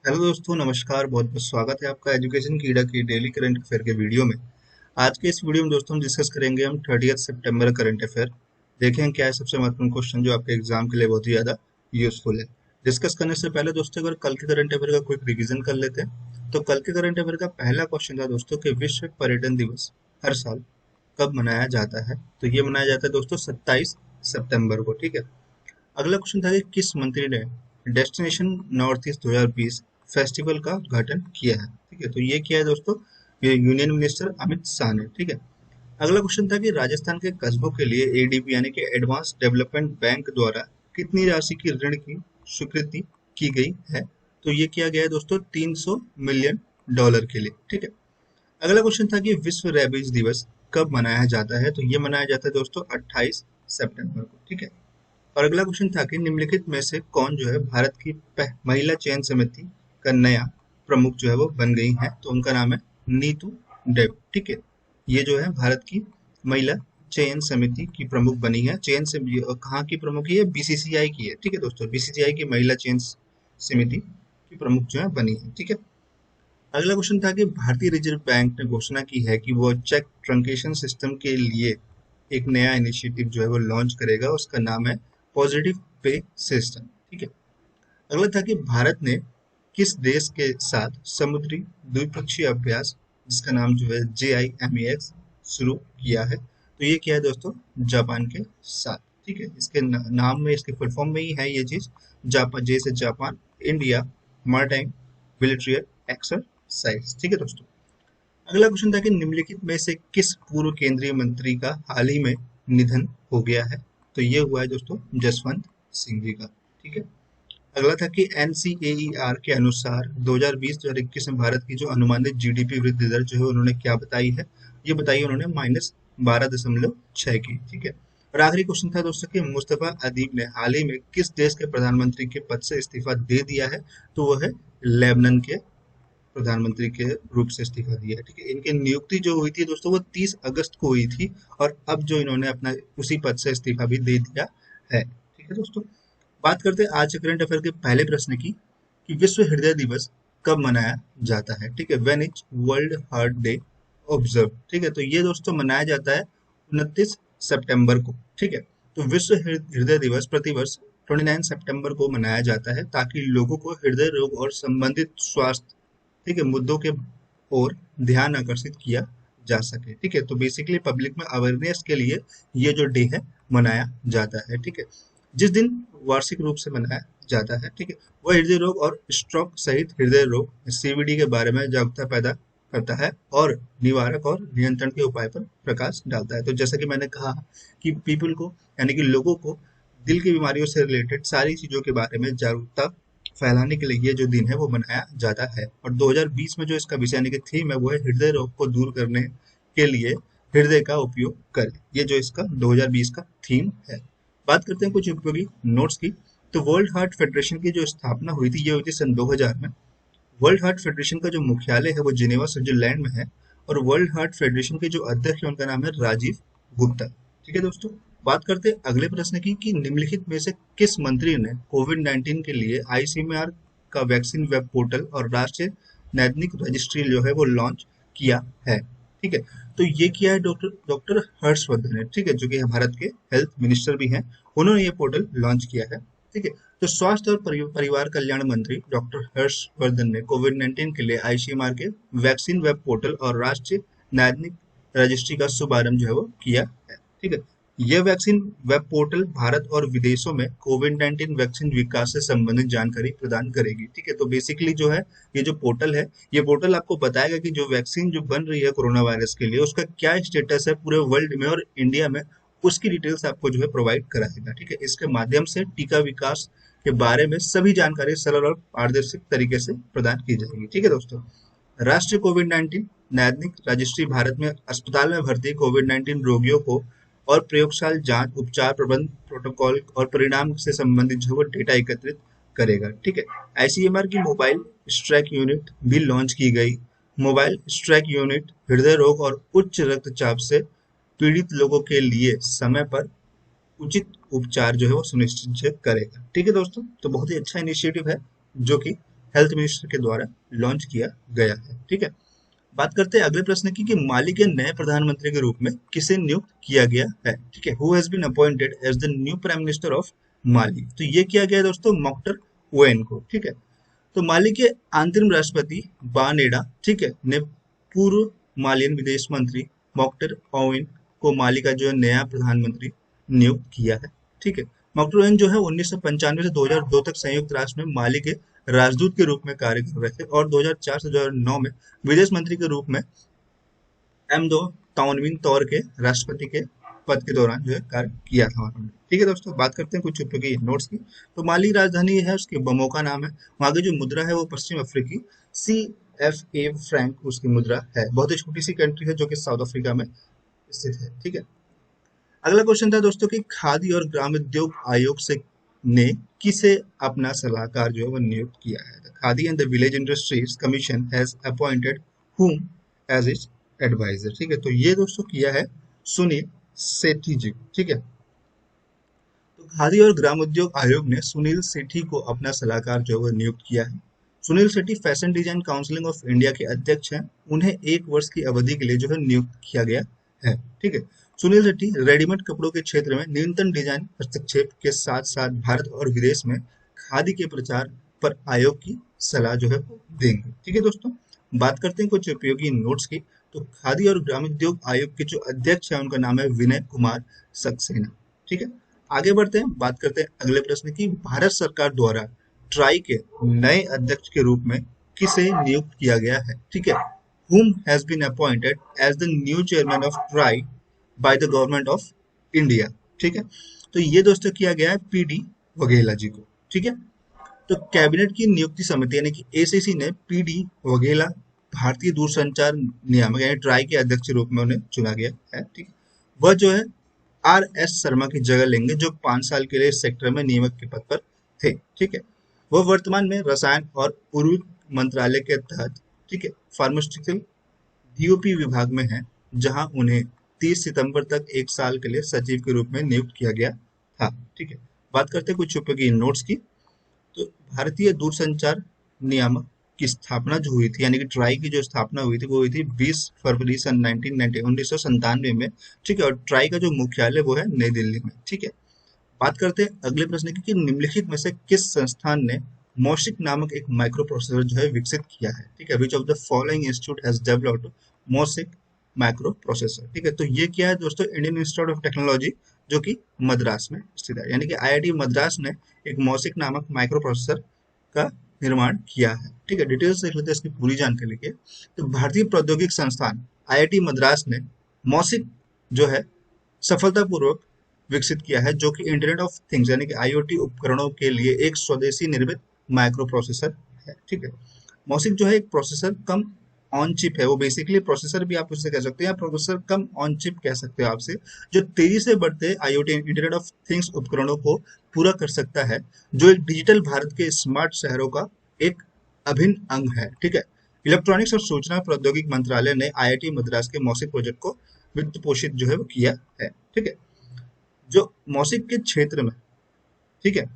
Hello दोस्तों, नमस्कार। बहुत बहुत स्वागत है आपका एजुकेशन कीड़ा की डेली करंट अफेयर के वीडियो में। आज के इस वीडियो में दोस्तों हम डिस्कस करेंगे हम 30 सितंबर करंट अफेयर। देखें क्या है सबसे महत्वपूर्ण क्वेश्चन जो आपके एग्जाम के लिए बहुत ही ज़्यादा यूजफुल है। डिस्कस करने से पहले दोस्तों अगर कल के करंट अफेयर का क्विक रिवीजन कर लेते हैं तो कल के करंट अफेयर का पहला क्वेश्चन था दोस्तों कि विश्व पर्यटन दिवस हर साल कब मनाया जाता है। तो ये मनाया जाता है दोस्तों 27 सितंबर को। ठीक है। अगला क्वेश्चन था कि किस मंत्री ने डेस्टिनेशन नॉर्थ ईस्ट 2020 फेस्टिवल का उद्घाटन किया है। ठीक है, तो ये किया है दोस्तों, ये यूनियन मिनिस्टर अमित शाह ने। ठीक है। अगला क्वेश्चन था कि राजस्थान के कस्बों के लिए एडीबी यानी कि एडवांस डेवलपमेंट बैंक द्वारा कितनी राशि की ऋण की स्वीकृति की गई है। तो ये किया गया है दोस्तों 300 मिलियन डॉलर के लिए। ठीक है। अगला क्वेश्चन था कि विश्व रेबीज दिवस कब मनाया जाता है। तो ये मनाया जाता है दोस्तों 28 सितंबर को। ठीक है। और अगला क्वेश्चन था कि निम्नलिखित में से कौन जो है भारत की महिला चयन समिति का नया प्रमुख जो है वो बन गई है। तो उनका नाम है नीतू डेव। ठीक है। ये जो है भारत की महिला चयन समिति की प्रमुख बनी है। चयन समिति कहाँ की प्रमुख है? बीसीसीआई की है। ठीक है दोस्तों, बीसीसीआई की महिला चयन समिति की प्रमुख जो है बनी है। ठीक है। अगला क्वेश्चन था कि भारतीय रिजर्व बैंक ने घोषणा की है कि वो चेक ट्रंकेशन सिस्टम के लिए एक नया इनिशिएटिव जो है वो लॉन्च करेगा। उसका नाम है पॉजिटिव पे सिस्टम। ठीक है। अगला था कि भारत ने किस देश के साथ समुद्री द्विपक्षीय अभ्यास जिसका नाम जो है JIMEX शुरू किया है। तो ये क्या है दोस्तों? जापान के साथ। ठीक है। इसके नाम में, इसके फुल फॉर्म में ही है ये चीज। जापान, जैसे जापान इंडिया मार्टाइम मिलिट्री एक्सरसाइज। ठीक है दोस्तों। अगला क्वेश्चन था कि निम्नलिखित में से किस पूर्व केंद्रीय मंत्री का हाल ही में निधन हो गया है। तो ये हुआ है दोस्तों जसवंत सिंह जी का। ठीक है। अगला था कि NCAER के अनुसार 2020-2021 में भारत की जो अनुमानित जीडीपी वृद्धि दर जो है उन्होंने क्या बताई है। ये बताई है उन्होंने -12.6 की। ठीक है। और आखिरी क्वेश्चन था दोस्तों कि मुस्तफा अदीब ने हाल ही में किस देश के प्रधानमंत्री के पद से इस्तीफा दे दिया है। तो वह है लेबनान के प्रधानमंत्री के रूप से इस्तीफा दिया है। ठीक है। इनकी नियुक्ति जो हुई थी दोस्तों वो 30 अगस्त को हुई थी और अब जो इन्होंने अपना उसी पद से इस्तीफा भी दे दिया है। ठीक है दोस्तों। बात करते हैं आज के करंट अफेयर के पहले प्रश्न की कि विश्व हृदय दिवस कब मनाया जाता है। ठीक है। When is world heart day observe. ठीक है। तो ये दोस्तों मनाया जाता है 29 सितंबर को। ठीक है। तो विश्व हृदय दिवस प्रतिवर्ष 29 सितंबर को मनाया जाता है ताकि लोगों को हृदय रोग और संबंधित स्वास्थ्य, ठीक है, मुद्दों के ओर ध्यान आकर्षित किया जा सके। ठीक है। तो बेसिकली पब्लिक में अवेयरनेस के लिए ये जो डे है मनाया जाता है। ठीक है। जिस दिन वार्षिक रूप से मनाया जाता है। ठीक है। वह हृदय रोग और स्ट्रोक सहित हृदय रोग CVD के बारे में जागरूकता पैदा करता है और निवारक और नियंत्रण के उपाय पर प्रकाश डालता है। तो जैसा कि मैंने कहा कि पीपल को, यानी कि लोगों को दिल की बीमारियों से रिलेटेड सारी चीजों के बारे में जागरूकता फैलाने के लिए ये जो दिन है वो मनाया जाता है। और 2020 में जो इसका विषय यानी कि थीम है वो है हृदय रोग को दूर करने के लिए हृदय का उपयोग करें। ये जो इसका 2020 का थीम है। बात करते हैं कुछ उपयोगी नोट्स की। तो वर्ल्ड हार्ट फेडरेशन की जो स्थापना हुई थी ये हुई थी सन 2000 में। वर्ल्ड हार्ट फेडरेशन का जो मुख्यालय है वो जिनेवा स्विट्जरलैंड में है। और वर्ल्ड हार्ट फेडरेशन के जो अध्यक्ष है उनका नाम है राजीव गुप्ता। ठीक है दोस्तों। बात करते हैं अगले प्रश्न की कि निम्नलिखित में से किस मंत्री ने कोविड-19 के लिए ICMR का वैक्सीन वेब पोर्टल और राष्ट्रीय नैदानिक रजिस्ट्री जो है वो लॉन्च किया है। ठीक है। तो ये किया है डॉक्टर डॉक्टर हर्षवर्धन ने। ठीक है, जो कि भारत के हेल्थ मिनिस्टर भी हैं। उन्होंने ये पोर्टल लॉन्च किया है। ठीक है। तो स्वास्थ्य और परिवार कल्याण मंत्री डॉक्टर हर्षवर्धन ने कोविड-19 के लिए ICMR के वैक्सीन वेब पोर्टल और राष्ट्रीय नैदानिक रजिस्ट्री का शुभारंभ जो है वो किया है। ठीक है। यह वैक्सीन वेब पोर्टल भारत और विदेशों में कोविड-19 वैक्सीन विकास से संबंधित जानकारी प्रदान करेगी। ठीक है। तो बेसिकली जो है ये जो पोर्टल है, ये पोर्टल आपको बताएगा कि जो वैक्सीन जो बन रही है कोरोना वायरस के लिए उसका क्या स्टेटस है पूरे वर्ल्ड में और इंडिया में, उसकी डिटेल्स आपको जो है प्रोवाइड कराएगा। ठीक है। इसके माध्यम से टीका विकास के बारे में सभी जानकारी सरल और पारदर्शी तरीके से प्रदान की जाएगी। ठीक है दोस्तों। राष्ट्रीय कोविड-19 नैदानिक रजिस्ट्री भारत में अस्पताल में भर्ती कोविड-19 रोगियों को और प्रयोगशाला जांच, उपचार प्रबंध, प्रोटोकॉल और परिणाम से संबंधित जो है डेटा एकत्रित करेगा। ठीक है। ICMR की मोबाइल स्ट्रैक यूनिट भी लॉन्च की गई। मोबाइल स्ट्रैक यूनिट हृदय रोग और उच्च रक्तचाप से पीड़ित लोगों के लिए समय पर उचित उपचार जो है वो सुनिश्चित करेगा। ठीक है दोस्तों। तो बहुत ही अच्छा इनिशिएटिव है जो कि हेल्थ मिनिस्टर के द्वारा लॉन्च किया गया है। ठीक है, बात करते हैं अगले प्रश्न की कि माली के नए प्रधानमंत्री के रूप में किसे नियुक्त किया गया है। ठीक है, who has been appointed as the new prime minister of Mali. तो ये किया गया है दोस्तों मोख्तर ओवेन को। ठीक है, तो माली के अंतरिम राष्ट्रपति बानेडा, ठीक है, ने पूर्व मालियन विदेश मंत्री मोख्तर ओवेन को माली का जो है नया प्रधानमंत्री नियुक्त किया है। ठीक है, मोख्तर ओवेन जो है 1995 से 2002 तक संयुक्त राष्ट्र में माली के राजदूत के रूप में कार्य कर रहे थे और 2004 से 2009 में विदेश मंत्री के रूप में M2 ताउनविन तौर के राष्ट्रपति के पद के दौरान जो है कार्य किया था उन्होंने। ठीक है दोस्तों, बात करते हैं कुछ उपयोगी नोट्स की। तो माली राजधानी है उसकी बमोका नाम है। वहाँ की जो मुद्रा है वो पश्चिम अफ्रीकी CFA फ्रैंक उसकी मुद्रा है। बहुत ही छोटी सी कंट्री है जो कि साउथ अफ्रीका में स्थित है। ठीक है, अगला क्वेश्चन था दोस्तों कि खादी और ग्रामोद्योग आयोग से ने किसे अपना सलाहकार जो है वो नियुक्त किया है। Khadi and the village industries commission has appointed whom as its advisor. ठीक है, तो ये दोस्तों किया है सुनील सेठी जी। ठीक है, तो खादी और ग्रामोद्योग आयोग ने सुनील सेठी को अपना सलाहकार जो है वो नियुक्त किया है। Sunil Sethi fashion design council of India के अध्यक्ष हैं। उन्हें 1 वर्ष की अवधि के लिए जो है नियुक्त किया गया है। ठीक है, सुनील शेट्टी रेडीमेड कपड़ों के क्षेत्र में न्यूनतम डिजाइन हस्तक्षेप के साथ साथ भारत और विदेश में खादी के प्रचार पर आयोग की सलाह जो है वो देंगे। ठीक है दोस्तों, बात करते हैं कुछ उपयोगी नोट्स की। तो खादी और ग्रामोद्योग आयोग के जो अध्यक्ष है उनका नाम है विनय कुमार सक्सेना। ठीक है, आगे बढ़ते हैं, बात करते हैं अगले प्रश्न की। भारत सरकार द्वारा ट्राई के नए अध्यक्ष के रूप में किसे नियुक्त किया गया है। ठीक है, whom has been appointed as the new chairman of TRAI by the government of India. ठीक है, तो ये दोस्तों किया गया है PD वघेला जी को। ठीक है, तो कैबिनेट की नियुक्ति समिति यानी कि ACC ने PD वघेला भारतीय दूरसंचार नियामक यानी ट्राई के अध्यक्ष के रूप में उन्हें चुना गया है। ठीक है, वह जो है RS शर्मा की जगह लेंगे जो 5 साल के लिए इस सेक्टर में नियामक के पद पर थे। ठीक है, वह वर्तमान में रसायन और उर्वरक मंत्रालय के तहत, ठीक है, फार्मास्यूटिकल DOP विभाग में है, जहां उन्हें 30 सितंबर तक 1 साल के लिए सचिव के रूप में नियुक्त किया गया था। ठीक है, बात करते हैं कुछ उपयोगी नोट्स की। तो भारतीय दूरसंचार नियामक की स्थापना जो हुई थी यानी कि ट्राई की जो स्थापना हुई थी वो हुई थी 20 फरवरी सन 1997 में। ठीक है, और ट्राई का जो मुख्यालय वो है नई दिल्ली में। ठीक है, बात करते हैं अगले प्रश्न की कि निम्नलिखित में से किस संस्थान ने मॉसिक नामक एक माइक्रो प्रोसेसर जो है विकसित किया है। ठीक है, which of the following institute has developed मॉसिक माइक्रो प्रोसेसर। ठीक है, तो ये क्या है दोस्तों, इंडियन इंस्टीट्यूट ऑफ टेक्नोलॉजी जो कि मद्रास में स्थित है, यानी कि IIT मद्रास ने एक मॉसिक नामक माइक्रो प्रोसेसर का निर्माण किया है। ठीक है, डिटेल्स देख लेते हैं इसकी पूरी जानकारी के। तो भारतीय प्रौद्योगिक संस्थान IIT मद्रास ने मॉसिक जो है सफलतापूर्वक विकसित किया है, जो कि इंटरनेट ऑफ थिंग्स यानी कि IoT उपकरणों के लिए एक स्वदेशी निर्मित माइक्रो प्रोसेसर है। ठीक है, मॉसिक जो है एक प्रोसेसर कम ऑन चिप है। वो बेसिकली प्रोसेसर भी आप उससे कह सकते हैं या प्रोसेसर कम ऑन चिप कह सकते हो आपसे, जो तेजी से बढ़ते IoT इंटरनेट ऑफ थिंग्स उपकरणों को पूरा कर सकता है, जो एक डिजिटल भारत के स्मार्ट शहरों का एक अभिन्न अंग है। ठीक है, इलेक्ट्रॉनिक्स और सूचना प्रौद्योगिकी मंत्रालय ने IIT मद्रास के मॉसिक प्रोजेक्ट को वित्त पोषित जो है वो किया है। ठीक है, जो मॉसिक के क्षेत्र में, ठीक है,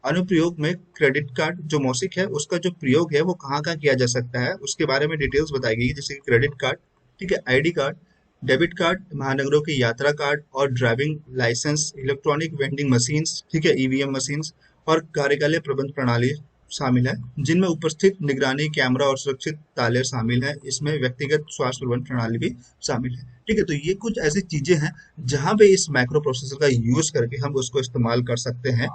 अनुप्रयोग में क्रेडिट कार्ड जो मॉसिक है उसका जो प्रयोग है वो कहाँ कहाँ किया जा सकता है उसके बारे में डिटेल्स बताई गई है, जैसे क्रेडिट कार्ड, ठीक है, ID कार्ड, डेबिट कार्ड, महानगरों के यात्रा कार्ड और driving licence, electronic vending machines, ठीक है, EVM मशीन्स और कार्यकालीय प्रबंध प्रणाली शामिल है, जिनमें उपस्थित निगरानी कैमरा और सुरक्षित ताले शामिल है। इसमें व्यक्तिगत स्वास्थ्य प्रबंध प्रणाली भी शामिल है। ठीक है, तो ये कुछ ऐसी चीजें हैं जहां पे इस माइक्रो प्रोसेसर का यूज करके हम उसको इस्तेमाल कर सकते हैं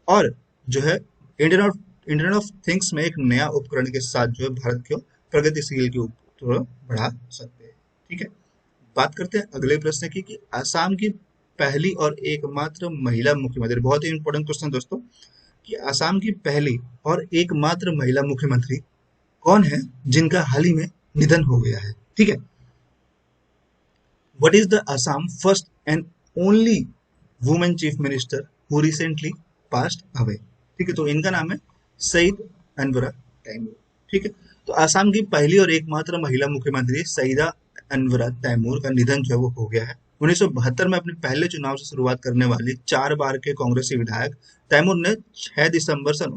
और जो है इंटरनेट ऑफ थिंग्स में एक नया उपकरण के साथ जो है भारत को प्रगतिशील की ओर बढ़ा सकते हैं। ठीक है, बात करते हैं अगले प्रश्न की कि असम की पहली और एकमात्र महिला मुख्यमंत्री, बहुत ही इंपॉर्टेंट क्वेश्चन दोस्तों, कि असम की पहली और एकमात्र महिला मुख्यमंत्री कौन है जिनका हाल ही में निधन हो गया है। ठीक है, what is the Assam first and only women chief minister who recently passed away. ठीक है, तो इनका नाम है सईद अनवरा तैमूर। ठीक है, तो असम की पहली और एकमात्र महिला मुख्यमंत्री सईदा अनवरा तैमूर का निधन जो है वो हो गया है। 1972 में अपने पहले चुनाव से शुरुआत करने वाली 4 बार के कांग्रेसी विधायक तैमूर ने 6 दिसंबर सन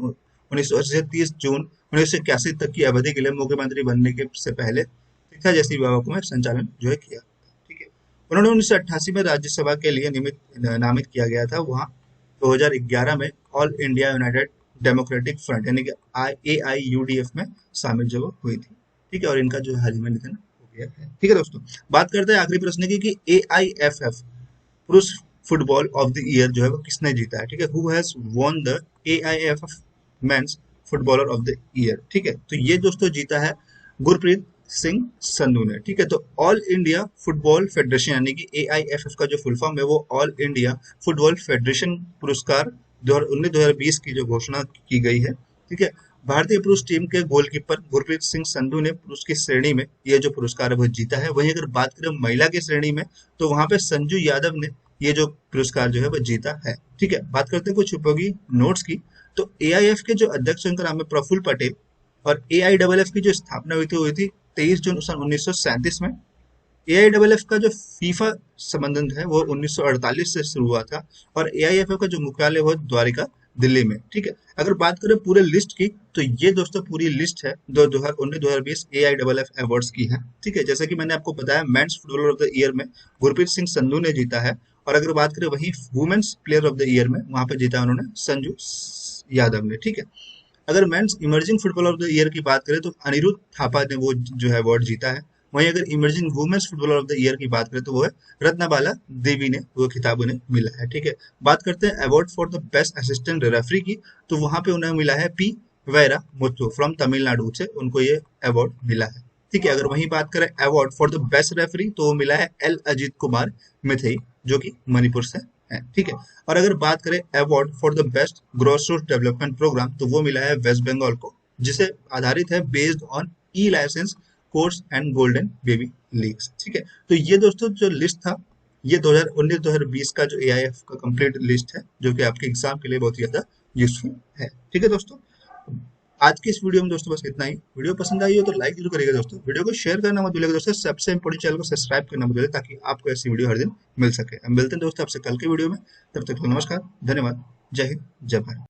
1980 से 30 जून 1981 तक की अवधि के लिए मुख्यमंत्री बनने के से पहले शिक्षा जैसी विभागों में संचालन जो है किया। ठीक है, उन्होंने 1988 में राज्यसभा के लिए नामित किया गया था। वहाँ 2011 में all India United democratic front यानी कि AIUDF में शामिल जो हुई थी। ठीक है, और इनका जो हाल ही में निधन हो गया है। ठीक है दोस्तों, बात करते हैं आखिरी प्रश्न की कि AIFF पुरुष फुटबॉल ऑफ द ईयर जो है वो किसने जीता है। ठीक है, who has won the AIFF men's footballer of the year. ठीक है, तो ये दोस्तों जीता है गुरप्रीत सिंह संधू ने। ठीक है, तो ऑल इंडिया फुटबॉल फेडरेशन यानी कि AIFF का जो फुल फॉर्म है वो ऑल इंडिया फुटबॉल फेडरेशन पुरस्कार 2019-2020 की जो घोषणा की गई है। ठीक है, भारतीय पुरुष टीम के गोलकीपर गुरप्रीत सिंह संधू ने पुरुष की श्रेणी में ये जो पुरस्कार है वो जीता है। वहीं अगर बात करें महिला की श्रेणी में तो वहां पे संजू यादव ने ये जो पुरस्कार जो है वो जीता है। ठीक है, बात करते हैं कुछ उपयोगी नोट्स की। तो AIF के जो अध्यक्ष उनका नाम है प्रफुल्ल पटेल, और AIFF की जो स्थापना हुई थी 23 जून सन 1937 में। AIFF का जो फीफा संबंध है वो 1948 से शुरू हुआ था, और AIFF का जो मुख्यालय वो द्वारिका दिल्ली में। ठीक है, अगर बात करें पूरे लिस्ट की तो ये दोस्तों पूरी लिस्ट है 2019-2020 AIFF अवार्ड्स की है। ठीक है, जैसे कि मैंने आपको बताया men's footballer of the year में गुरप्रीत सिंह संधू ने जीता है, और अगर बात करें वही women's player of the year में वहां पे जीता उन्होंने संजू यादव ने। ठीक है, अगर men's emerging footballer of the year की बात करें तो अनिरुद्ध थापा ने वो जो है अवार्ड जीता है। वहीं अगर emerging women's footballer of the year की बात करें तो वो है रत्नाबाला देवी ने वो खिताब उन्हें मिला है। ठीक है, बात करते हैं award for the best assistant referee की, तो वहां पे उन्हें मिला है P वैरा मुथु फ्रॉम तमिलनाडु से, उनको ये अवार्ड मिला है। ठीक है, अगर वहीं बात करें award for the best referee तो वो मिला है L अजीत कुमार मिथई जो कि मणिपुर से है। ठीक है, और अगर बात करें award for the best grassroots development programme तो वो मिला है वेस्ट बंगाल को, जिसे आधारित है based on E licence course and golden baby leagues. ठीक है, तो ये दोस्तों जो लिस्ट था ये 2019-2020 का जो AIF का कंप्लीट लिस्ट है जो कि आपके एग्जाम के लिए बहुत ही ज्यादा यूजफुल है। ठीक है दोस्तों, आज की इस वीडियो में दोस्तों बस इतना ही। वीडियो पसंद आई हो तो लाइक जरूर करिएगा दोस्तों, वीडियो को शेयर करना मत भूलिएगा दोस्तों, सबसे इंपॉर्टेंट चैनल को सब्सक्राइब करना मत भूलिएगा ताकि आपको ऐसी वीडियो हर दिन मिल सके। हम मिलते हैं दोस्तों आपसे कल के वीडियो में, तब तक नमस्कार, धन्यवाद, जय हिंद, जय भारत।